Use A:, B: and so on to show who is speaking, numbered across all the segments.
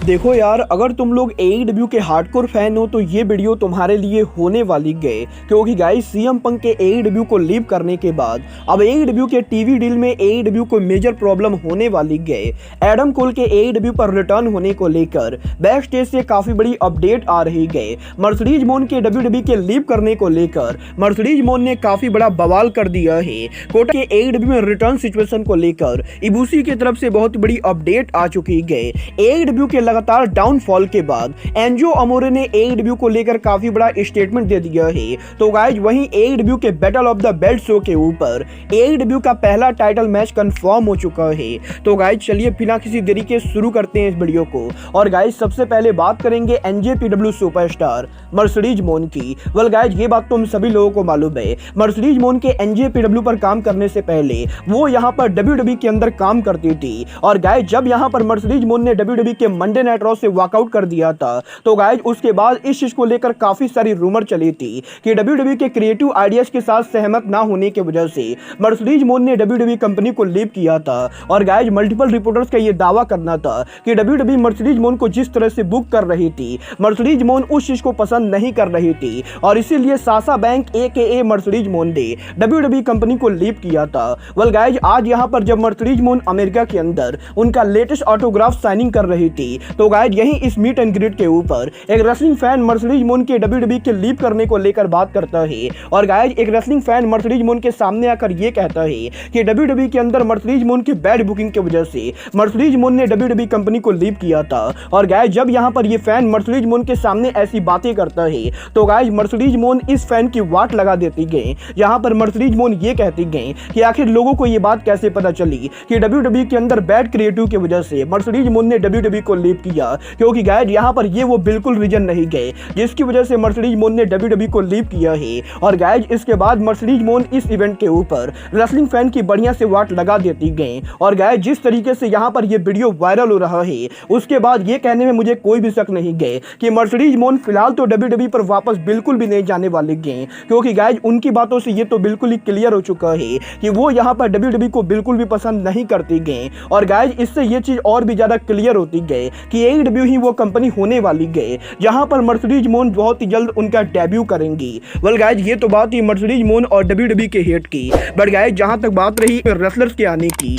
A: देखो यार, अगर तुम लोग AEW के हार्डकोर फैन हो तो ये वीडियो तुम्हारे लिए होने वाली गए, क्योंकि गाइस CM पंक के AEW को लीव करने के बाद अब AEW के टीवी डील में AEW को मेजर प्रॉब्लम होने वाली गए। एडम कोल के AEW पर रिटर्न होने को लेकर बैक स्टेज से काफी बड़ी अपडेट आ रही गए। मर्सिडीज मोन के WWE के लीव करने को लेकर मर्सिडीज मोन ने काफी बड़ा बवाल कर दिया है। कोटा के AEW में रिटर्न सिचुएशन को लेकर इबूसी की तरफ से बहुत बड़ी अपडेट आ चुकी गए। AEW के लगातार डाउनफॉल के बाद एंजो अमोरे ने AEW को लेकर काफी बड़ा स्टेटमेंट दे दिया है। तो गाइज वहीं AEW के battle of the belt show के ऊपर AEW का पहला टाइटल मैच कंफर्म हो चुका है। तो गाइज चलिए बिना किसी देरी के शुरू करते हैं इस वीडियो को। और गाइज सबसे पहले बात करेंगे NJPW सुपरस्टार मर्सिडीज मोन की। वेल गाइज ये बात तो हम सभी लोगों को मालूम है, मर्सिडीज मोन के NJPW पर काम करने से पहले वो यहाँ पर WWE के अंदर काम करती थी। और गाइज जब यहाँ पर मर्सिडीज मोन ने WWE के मंडे नाइट रॉ से वॉकआउट कर दिया था, तो गाइज उसके बाद इस चीज को लेकर काफी सारी रूमर चली थी कि WWE के क्रिएटिव आइडियाज के साथ सहमत ना होने की वजह से मर्सिडीज मोन ने WWE कंपनी को लीव किया था। और गाइज मल्टीपल रिपोर्टर्स का ये दावा करना था कि WWE मर्सिडीज मोन को जिस तरह से बुक कर रही थी, मर्सिडीज मोन उस चीज को पसंद नहीं कर रही थी और इसीलिए सासा बैंक AKA मर्सिडीज मोन ने WWE कंपनी को लीव किया था। वेल गाइज आज यहाँ पर जब मर्सिडीज मोन अमेरिका के अंदर उनका लेटेस्ट ऑटोग्राफ साइनिंग कर रही थी, तो गाइज यहीं इस मीट एंड ग्रीट के ऊपर एक रेसलिंग फैन मर्सिडीज मोन के WWE के लीव करने को लेकर बात करता है। और गाइज एक रेसलिंग फैन मर्सिडीज मोन के सामने आकर ये कहता है कि WWE के अंदर मर्सिडीज मोन की बैड बुकिंग की वजह से मर्सिडीज मोन ने WWE कंपनी को लीव किया था। और गाइज जब यहाँ पर ये फैन मर्सिडीज मोन के सामने ऐसी बातें करता है, तो गाइज मर्सिडीज मोन इस फैन की वाट लगा देती गई। यहाँ पर मर्सिडीज मोन ये कहती गई कि आखिर लोगों को ये बात कैसे पता चली कि WWE के अंदर बैड क्रिएटिव की वजह से मर्सिडीज मोन ने WWE को लीव किया, क्योंकि गाइज यहाँ पर ये वो बिल्कुल रीजन नहीं गए जिसकी वजह से मर्सिडीज मोन ने WWE को लीव किया है। और गाइज इसके बाद मर्सिडीज मोन इस इवेंट के ऊपर रेसलिंग फैन की बढ़िया से वाट लगा देती गई। और गाइज जिस तरीके से यहाँ पर ये वीडियो वायरल हो रहा है, उसके बाद ये कहने में मुझे कोई भी शक नहीं गए कि मर्सिडीज मोन फिलहाल तो WWE पर वापस बिल्कुल भी नहीं जाने वाले गए, क्योंकि गाइज उनकी बातों से ये तो बिल्कुल ही क्लियर हो चुका है कि वो यहाँ पर WWE को बिल्कुल भी पसंद नहीं करती गए। और गाइज इससे ये चीज और भी ज्यादा क्लियर होती गई कि AEW ही वो कंपनी होने वाली गए जहां पर मर्सिडीज मोन बहुत ही जल्द उनका डेब्यू करेंगी। वेल गाइज ये तो बात ही मर्सिडीज मोन और WWE के हेट की, बट गाइज जहां तक बात रही रेसलर्स के आने की,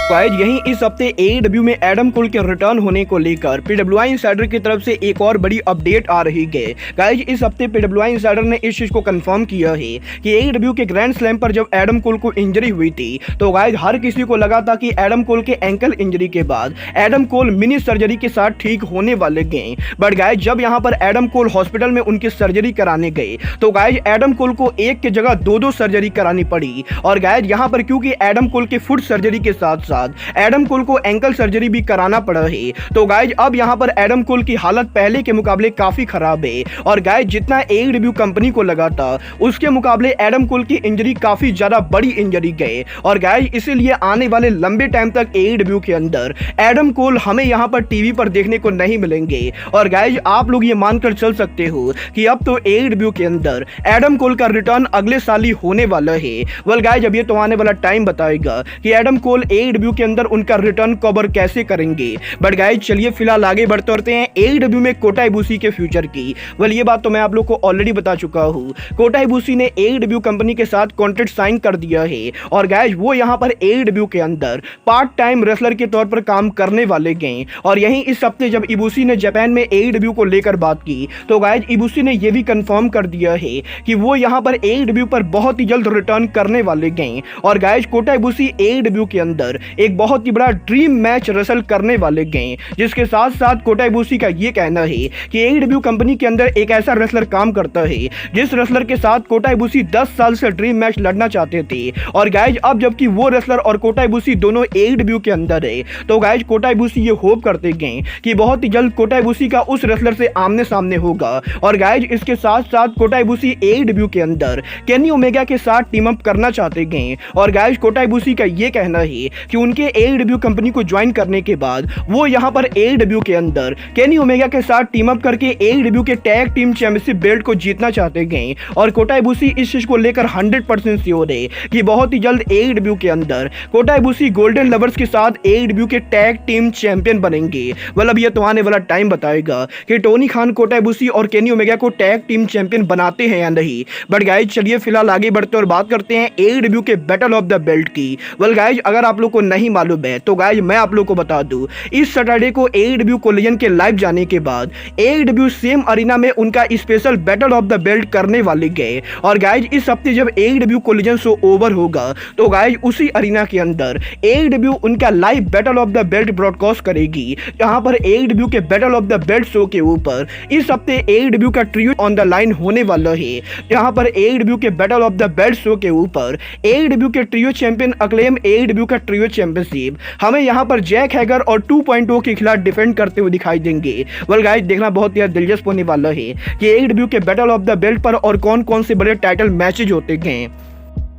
A: गाइज यहीं इस हफ्ते AEW में एडम कोल के रिटर्न होने को लेकर PWI इनसाइडर की तरफ से एक और बड़ी अपडेट आ रही है। गाइज इस हफ्ते PWI इनसाइडर ने इस चीज को कंफर्म किया है कि AEW के ग्रैंड स्लैम पर जब एडम कोल को इंजरी हुई थी, तो गाइज हर किसी को लगा था कि एडम कोल के एंकल इंजरी के बाद एडम कोल मिनी सर्जरी के साथ ठीक होने वाले गए। बट गाइज जब यहाँ पर एडम कोल हॉस्पिटल में उनकी सर्जरी कराने गए, तो गाइज एडम कोल को एक की जगह दो सर्जरी करानी पड़ी। और गाइज यहाँ पर क्योंकि एडम कोल के फुट सर्जरी के साथ साथ एडम कोल को एंकल सर्जरी भी कराना पड़ा है, तो गाइज अब यहाँ पर एडम कोल की हालत पहले के मुकाबले काफी खराब है। और गाइज जितना AEW कंपनी को लगा था उसके मुकाबले एडम कोल की इंजरी काफी ज्यादा बड़ी इंजरी गए। और गाइज इसीलिए आने वाले लंबे टाइम तक AEW के अंदर एडम कोल हमें यहाँ पर टीवी पर देखने को नहीं मिलेंगे। और गाइज आप लोग ये मानकर चल सकते हो कि अब तो AEW के अंदर एडम कोल का रिटर्न अगले साल ही होने वाला है। वेल गाइज अब ये तो आने वाला टाइम बताएगा कि एडम कोल AEW के अंदर उनका रिटर्न कवर कैसे करेंगे। बट गाइज चलिए फिलहाल आगे बढ़ते हैं AEW में कोटा इबूसी के फ्यूचर की। वेल ये बात तो मैं आप लोग को ऑलरेडी बता चुका हूँ, कोटा इबूसी ने AEW कंपनी के साथ कॉन्ट्रैक्ट साइन कर दिया है। और गाइज वो यहाँ पर AEW के अंदर पार्ट टाइम रेसलर के तौर पर काम करने वाले गए। और यहीं इस हफ्ते जब इबूसी ने जापान में AEW को लेकर बात की, तो गाइज इबूसी ने यह भी कंफर्म कर दिया है कि वो यहाँ पर AEW पर बहुत ही जल्द रिटर्न करने वाले गए। और गाइज कोटा इबूसी AEW के अंदर एक बहुत ही बड़ा ड्रीम मैच रेसल करने वाले गए, जिसके साथ साथ कोटा इबूसी का ये कहना है कि AEW कंपनी के अंदर एक ऐसा रेसलर काम करता है जिस रेसलर के साथ कोटा इबूसी 10 साल से ड्रीम मैच लड़ना चाहते थे। और गाइज अब जबकि वो रेसलर और कोटा इबूसी दोनों AEW के अंदर है, तो गाइज कोटा इबूसी ये होप करते गए कि बहुत ही जल्द कोटा इबूसी का उस रेसलर से आमने सामने होगा। और गाइज इसके साथ साथ कोटा इबूसी AEW के अंदर केनी ओमेगा के साथ टीम अप करना चाहते गए। और गाइज कोटा इबूसी का ये कहना है कि उनके AEW कंपनी को ज्वाइन करने के बाद वो यहाँ पर AEW के अंदर केनी ओमेगा के साथ टीम अप करके AEW के टैग टीम चैंपियनशिप बेल्ट को जीतना चाहते गए और कोटा इबुशी इस चीज को लेकर 100% श्योर है कि बहुत ही जल्द AEW के अंदर कोटा इबुशी गोल्डन लवर्स के साथ AEW के टैग टीम चैंपियन बनेंगे। मतलब ये तो आने वाला टाइम बताएगा कि टोनी खान कोटा इबुशी और केनी ओमेगा को टैग टीम चैंपियन बनाते हैं या नहीं। बट गाइज चलिए फिलहाल आगे बढ़ते और बात करते हैं AEW के बैटल ऑफ द बेल्ट की। वेल गाइज अगर आप लोग को नहीं मालूम है तो गाइज मैं आप लोग को बता दूं, इस सैटरडे को AEW कोलिजन के लाइव जाने के बाद AEW सेम अरीना में उनका special battle of the belt करने वाले गए। और गाइज इस हफ्ते जब AEW कोलिजन शो ओवर होगा तो गाइज उसी अरीना के अंदर AEW उनका live battle of the belt broadcast करेगी, जहां पर AEW के battle of the belt show के ऊपर इस हफ्ते AEW का ट्रियो ऑन द लाइन होने वाला है। जहां पर AEW के battle of the belt show के ऊपर AEW के ट्रियो चैंपियन अक्लेम AEW का ट्रियो चैंपियनशिप हमें यहां पर जैक हैगर और 2.0 के खिलाफ डिफेंड करते हुए दिखाई देंगे। वेल गाइस देखना बहुत ही दिलचस्प होने वाला है कि AEW के बैटल ऑफ द बेल्ट पर और कौन कौन से बड़े टाइटल मैचेज होते गए।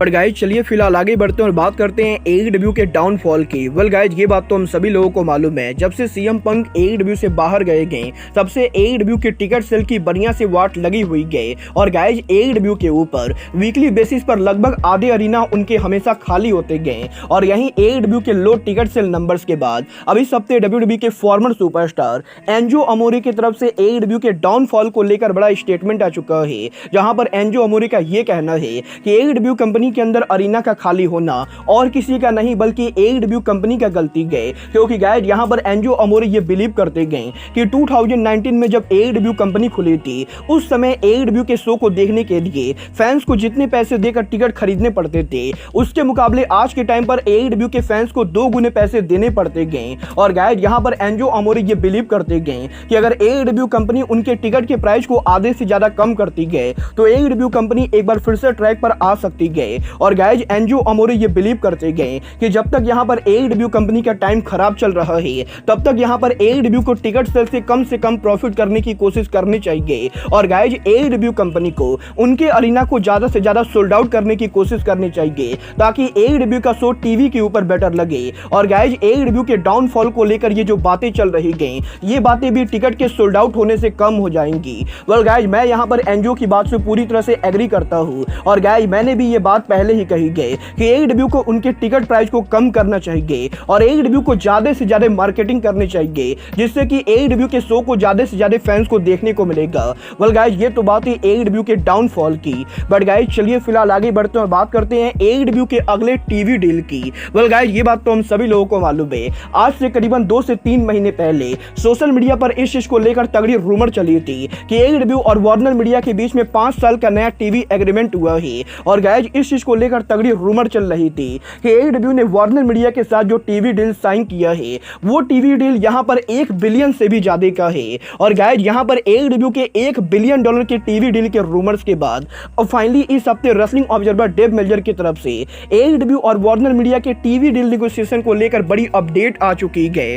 A: बट गाइज चलिए फिलहाल आगे बढ़ते हैं और बात करते हैं AEW के डाउनफॉल की। वेल गाइज ये बात तो हम सभी लोगों को मालूम है, जब से CM पंक AEW से बाहर गए तब से AEW के टिकट सेल की बढ़िया से वाट लगी हुई गए। और गाइज AEW के ऊपर वीकली बेसिस पर लगभग आधे अरीना उनके हमेशा खाली होते गए। और यहीं AEW के लो टिकट सेल नंबर्स के बाद अब इस हफ्ते WWE के फॉर्मर सुपरस्टार एंजो अमोरी की तरफ से AEW के डाउनफॉल को लेकर बड़ा स्टेटमेंट आ चुका है, जहां पर एंजो अमोरी का ये कहना है कि AEW कंपनी के अंदर अरीना का खाली होना और किसी का नहीं बल्कि AEW कंपनी का गलती गए। क्योंकि गाइस यहां पर एंजो अमोरी ये बिलीव करते गए कि 2019 में जब AEW कंपनी खुली थी उस समय AEW के शो को देखने के लिए फैंस को जितने पैसे देकर टिकट खरीदने पड़ते थे उसके मुकाबले आज के टाइम पर AEW के फैंस को 2 गुने पैसे देने पड़ते गए। और गाइस यहां पर एंजो अमोरी ये बिलीव करते गए कि अगर AEW कंपनी उनके टिकट के प्राइस को आधे से ज्यादा कम करती गए तो AEW कंपनी एक बार फिर से ट्रैक पर आ सकती गए। और गाइज एंजो अमोरी ये बिलीव करते गए कि जब तक यहां पर AEW कंपनी का टाइम खराब चल रहा है तब तक यहां पर AEW को टिकट सेल से कम प्रॉफिट करने की कोशिश करनी चाहिए। और गाइज AEW कंपनी को उनके अरीना को ज्यादा से ज्यादा सोल्ड आउट करने की कोशिश करनी चाहिए ताकि AEW का शो टीवी के ऊपर बेटर लगे। और गाइज AEW के डाउनफॉल को लेकर ये जो बातें चल रही गई ये बातें भी टिकट के सोल्ड आउट होने से कम हो जाएंगी। वेल गाइज मैं यहां पर एंजो की बात से पूरी तरह से एग्री करता हूं। और गाइज मैंने भी ये बात पहले ही कही गई कि AEW को उनके टिकट प्राइस को कम करना चाहिए और AEW को ज्यादा से ज्यादा मार्केटिंग करनी चाहिए जिससे कि AEW के शो को ज्यादा से ज्यादा फैंस को देखने को मिलेगा। वेल गाइस ये तो बात है AEW के डाउनफॉल की। बट गाइस चलिए फिलहाल आगे बढ़ते हैं और बात करते हैं AEW के अगले टीवी डील की। वेल गाइस ये बात तो हम सभी लोगों को मालूम है, आज से करीबन 2 से 3 महीने पहले सोशल मीडिया पर इस चीज को लेकर तगड़ी रूमर चली थी कि AEW और वार्नर मीडिया के बीच में 5 साल का नया टीवी एग्रीमेंट हुआ है। और गाइस इस चीज को लेकर तगड़ी रूमर चल रही थी कि AEW ने वार्नर मीडिया के साथ जो टीवी डील साइन किया है वो टीवी डील यहां पर 1 बिलियन से भी ज्यादा का है। और गाइस यहां पर AEW के $1 बिलियन के टीवी डील के रूमर्स के बाद और फाइनली इस हफ्ते रेसलिंग ऑब्जर्वर डेव मेल्जर की तरफ से AEW और वार्नर मीडिया के टीवी डील नेगोशिएशन को लेकर बड़ी अपडेट आ चुकी है।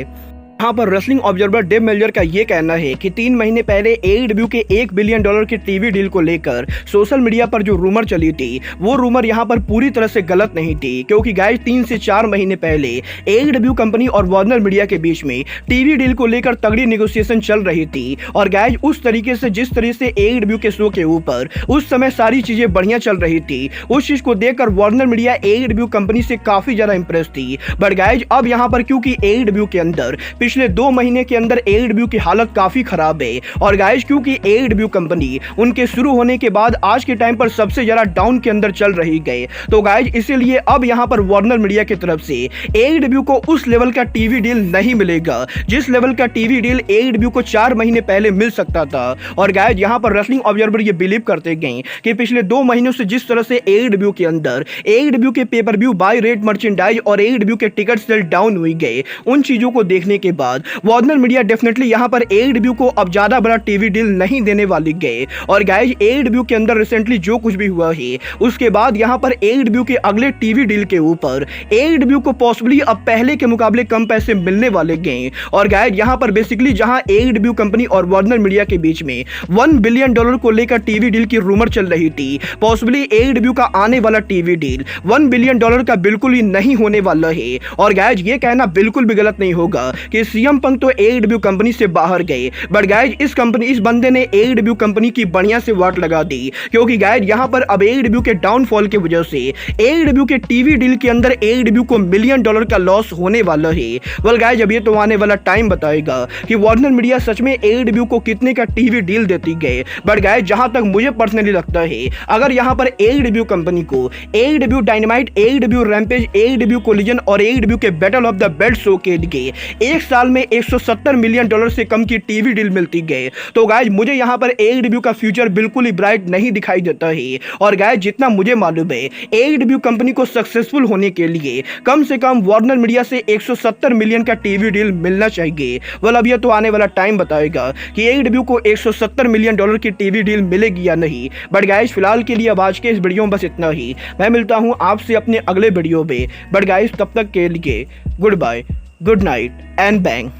A: यहाँ पर रेसलिंग ऑब्जर्वर डेव मेल्जर का ये कहना है कि 3 महीने पहले AEW के $1 बिलियन के टीवी डील को लेकर सोशल मीडिया पर जो रूमर चली थी वो रूमर यहाँ पर पूरी तरह से गलत नहीं थी। क्योंकि गाइस 3 से 4 महीने पहले AEW कंपनी और वार्नर मीडिया के बीच में टीवी डील को लेकर तगड़ी नेगोशिएशन चल रही थी। और गाइस उस तरीके से जिस तरह से AEW के शो के ऊपर उस समय सारी चीजें बढ़िया चल रही थी उस चीज को देखकर वार्नर मीडिया AEW कंपनी से काफी ज्यादा इंप्रेस थी। बट गाइस अब यहाँ पर क्योंकि AEW के अंदर पिछले 2 महीने के अंदर AEW की हालत काफी खराब है और गाइस क्योंकि AEW कंपनी उनके शुरू होने के बाद आज के टाइम पर सबसे ज्यादा डाउन के अंदर चल रही गई तो गाइस इसीलिए अब यहां पर वार्नर मीडिया की तरफ से AEW को उस लेवल का टीवी डील नहीं मिलेगा जिस लेवल का टीवी डील AEW को 4 महीने पहले मिल सकता था। और गाइस यहां पर रेसलिंग ऑब्जर्वर ये बिलीव करते गए कि पिछले 2 महीनों से जिस तरह से AEW के अंदर AEW के pay per view by rate merchandise और AEW के टिकट सेल डाउन हुई गए उन चीजों को देखने के बाद वार्नर मीडिया डेफिनेटली यहाँ पर AEW को अब ज्यादा बड़ा टीवी डील नहीं देने वाली गए। और गाइज AEW के अंदर रिसेंटली जो कुछ भी हुआ है उसके बाद यहाँ पर AEW के अगले टीवी डील के ऊपर AEW को पॉसिबली अब पहले के मुकाबले कम पैसे मिलने वाले गए। और गाइज यहाँ पर बेसिकली जहां AEW कंपनी और वार्नर मीडिया के बीच में $1 बिलियन को लेकर टीवी डील की रूमर चल रही थी, पॉसिबली AEW का आने वाला टीवी डील $1 बिलियन का बिल्कुल ही नहीं होने वाला है। और गाइज ये कहना बिल्कुल भी गलत नहीं होगा कि CM पंक तो AEW कंपनी से बाहर गए, बट गाइज इस बंदे ने AEW कंपनी की बढ़िया से वाट लगा दी, क्योंकि गाइज यहां पर अब AEW के डाउनफॉल की वजह से AEW के टीवी डील के अंदर AEW को $1 मिलियन का लॉस होने वाला है। वेल गाइज अब ये तो आने वाला टाइम बताएगा कि वार्नर मीडिया सच में AEW को कितने का टीवी डील देती गए। बट गाइज जहां तक मुझे पर्सनली लगता है, अगर यहां पर AEW कंपनी को AEW dynamite, AEW rampage, AEW collision और AEW के battle of the belt show के लिए एक साल में $170 मिलियन से कम की टीवी डील मिलती गए, तो गाइज मुझे यहां पर AEW का फ्यूचर बिल्कुल ही ब्राइट नहीं दिखाई देता है। और गाइज जितना मुझे मालूम है, AEW कंपनी को सक्सेसफुल होने के लिए कम से कम वार्नर मीडिया से 170 मिलियन का टीवी डील मिलना चाहिए। वेल अब ये तो आने वाला टाइम बताएगा कि AEW को $170 मिलियन की टीवी डील मिलेगी या नहीं। बट गाइज फिलहाल के लिए अब आज के इस वीडियो में बस इतना ही। मैं मिलता हूं आपसे अपने अगले वीडियो में। बट गाइज तब तक के लिए goodbye, good night and bang.